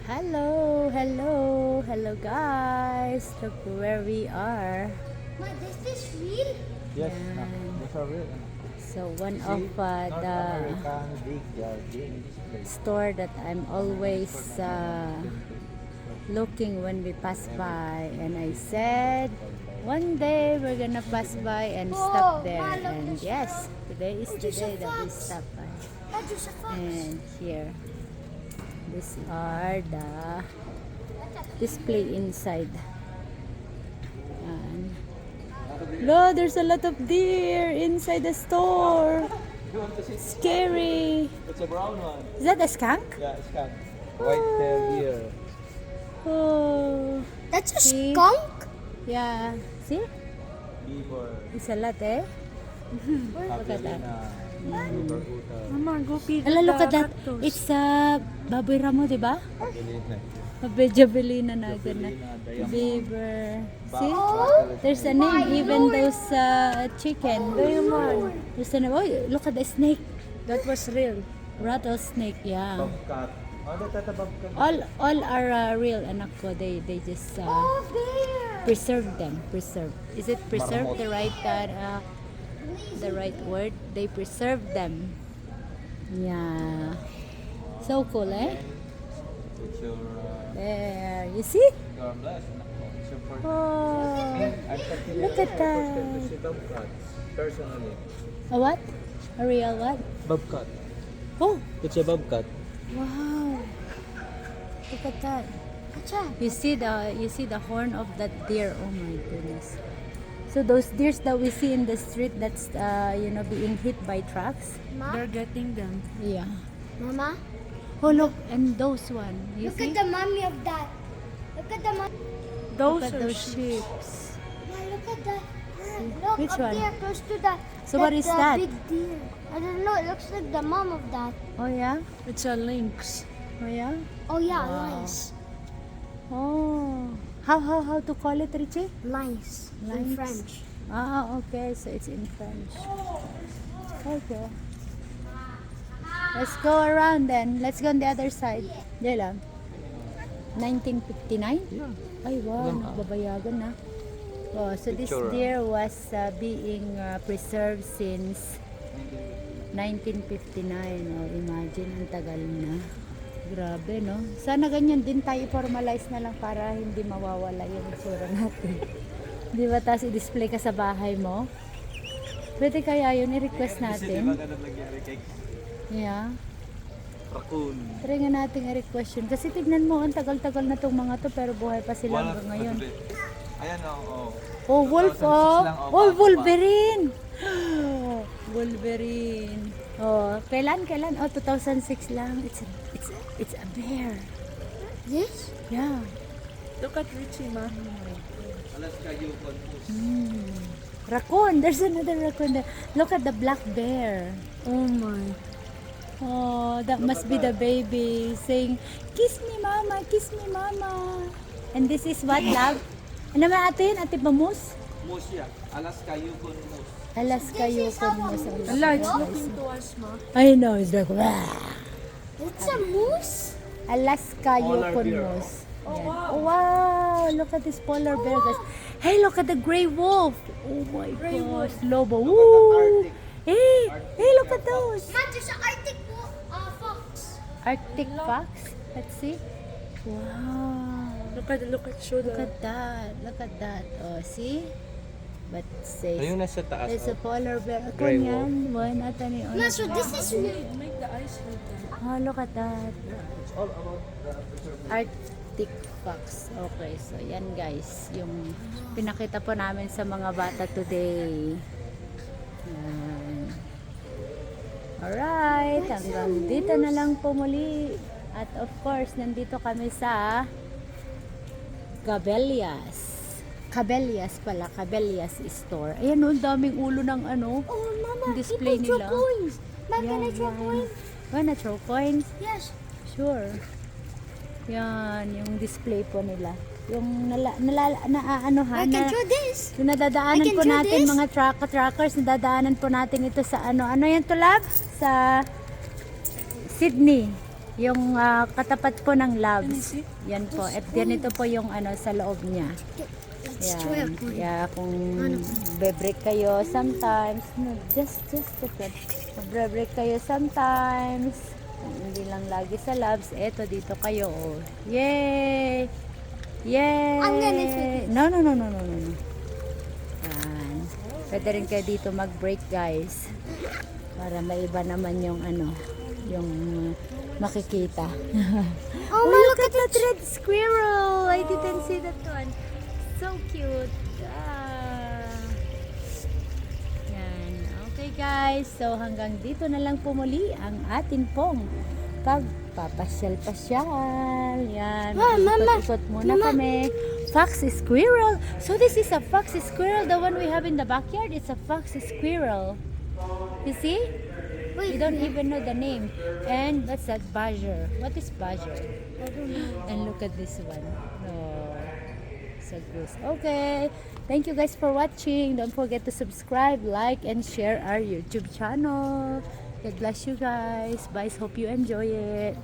Hello, hello, hello guys. Look where we are. But is this real? Yes, Yeah. those are real. So one See, of North the American big display. store that I'm always looking when we pass by, and I said one day we're gonna pass by and stop there. Mom, look, And there's yes, today is the there's a day that we fox. stop by. That is a fox. And here, these are the display inside. And no, there's a lot of deer inside the store. You want to see? Scary. It's a brown one. Is that a skunk? Yeah, it's kind white tail deer. Oh, That's a See? skunk? yeah. See? Beaver. It's a lot, eh? Look at that. Barbuda. Mama, go feed Ala, look at the that. cactus. It's baboy ramo, di ba? Javelina. Jabelina na gana. Javelina, diamond. Beaver. See? Buffalo. There's a name, even those chicken. There's a name. Oh, look at the snake. That was real. Rattlesnake, yeah. Bobcat. Oh, that's a bobcat. All are real, anak ko. They just Oh, there. preserve them. Preserve. Is it preserve the right word? They preserve them. Yeah. So cool, eh? It's your, There. You see? you're blessed. It's your first. Oh. Look at that. To see bobcats, personally. A what? A real what? Bobcat. Oh. It's a bobcat. Wow. Look at that. Acha. You see the horn of that deer. Oh my goodness. So those deers that we see in the street, that's being hit by trucks. Ma? They're getting them. Yeah. Mama? Oh look, and those one. You Look see? at the mommy of that. Look at the mommy. Look Those at are those sheep. sheep. Look at that. Look Which up one? there close to that. So what is that? Big deer. I don't know. It looks like the mom of that. Oh yeah. It's a lynx. Oh yeah. Oh yeah, Wow. lions. Oh. How to call it, Richie? Lions. In Lions. French. Ah, okay. So it's in French. Okay. Let's go around then. Let's go on the other side. Diyan lang. 1959? Yeah. Ay, wow. Nagbabayagan na. Oh, so this Picture, deer was being preserved since 1959. Oh, imagine, ang tagal na. Grabe, no? Sana ganyan din tayo formalize na lang para hindi mawawala yung itsura natin. Di ba, tapos i-display ka sa bahay mo? Pwede kaya yun, i-request natin. Yeah. Raccoon. Try nga natin i-request yun. Kasi tignan mo, ang tagal-tagal na tong mga to, pero buhay pa sila hanggang ngayon. Ayan o. Oh, wolf, 2006 oh. lang, oh, Oh, bago pa. Wolverine. Wolverine. Oh, kailan? Oh, 2006 lang. It's a bear. This? Yeah. Look at Richie, ma. Alaska Yukon Moose. Raccoon. There's another raccoon there. Look at the black bear. Oh my. Oh, that must be the baby saying, "Kiss me, mama. Kiss me, mama." And this is what, love? Ano ba ate yun? Ate Bamus? Moose yan. Alaska Yukon Moose. Alaska Yukon Moose. Allah, it's looking to us, ma. I know, it's like, "Wah." It's a moose? Alaska Polar Yukon bear. Moose. Yan. Oh, wow. Look at this polar bear, guys. Hey, look at the gray wolf. Oh my gosh. Lobo. Woo. Hey, look at those. Ma, there's an Arctic fox. Arctic fox. Let's see. Wow. Look at Look shoulder. at that. Look at that. Oh, see? But says Ayun nasa taas. there's a polar bear. Ako Gray yan. Boy, natin ni Ma, so this is Make the eyes like that. Oh, look at that. It's all about the preservation. Arctic fox. Okay, so yan guys, yung pinakita po namin sa mga bata today. Yan. Alright, hanggang dito na lang po muli. At of course, nandito kami sa Cabelias store. Ayan, oh, ang daming ulo ng ano. Oh, Mama, Display people nila. throw coins. Ma, can I Yan, throw yan. coins? Wanna throw coins? Yes. Sure. Yan, yung display po nila. Yung I can throw this. yung nadadaanan I can po do natin, this? mga trackers, nadadaanan po natin ito sa ano yan to, lab? Sa Sydney. Yung katapat po ng Can you labs. see? Yan po. At ganito po yung sa loob niya. It's Yan. 12. Yeah, kung be-break kayo sometimes, no, just it. Break kayo sometimes. Kung hindi lang lagi sa labs, eto dito kayo. Oh. Yay! Yay! I'm gonna take it. No. Yan. Pwede rin kayo dito mag-break, guys. Para maiba naman yung yung makikita. Oh, my, look at that red squirrel! I didn't see that one. So cute. Yan. Okay guys, so hanggang dito na lang po muli ang atin pong pagpapasyal-pasyal. Yan. Ikot-ikot muna kami. Fox squirrel. So this is a fox squirrel, the one we have in the backyard. It's a fox squirrel. You see? We don't even know the name. And what's that? Badger. What is badger? I don't know. And look at this one. Oh, so gross. Okay. Thank you guys for watching. Don't forget to subscribe, like, and share our YouTube channel. God bless you guys. Bye. Hope you enjoy it.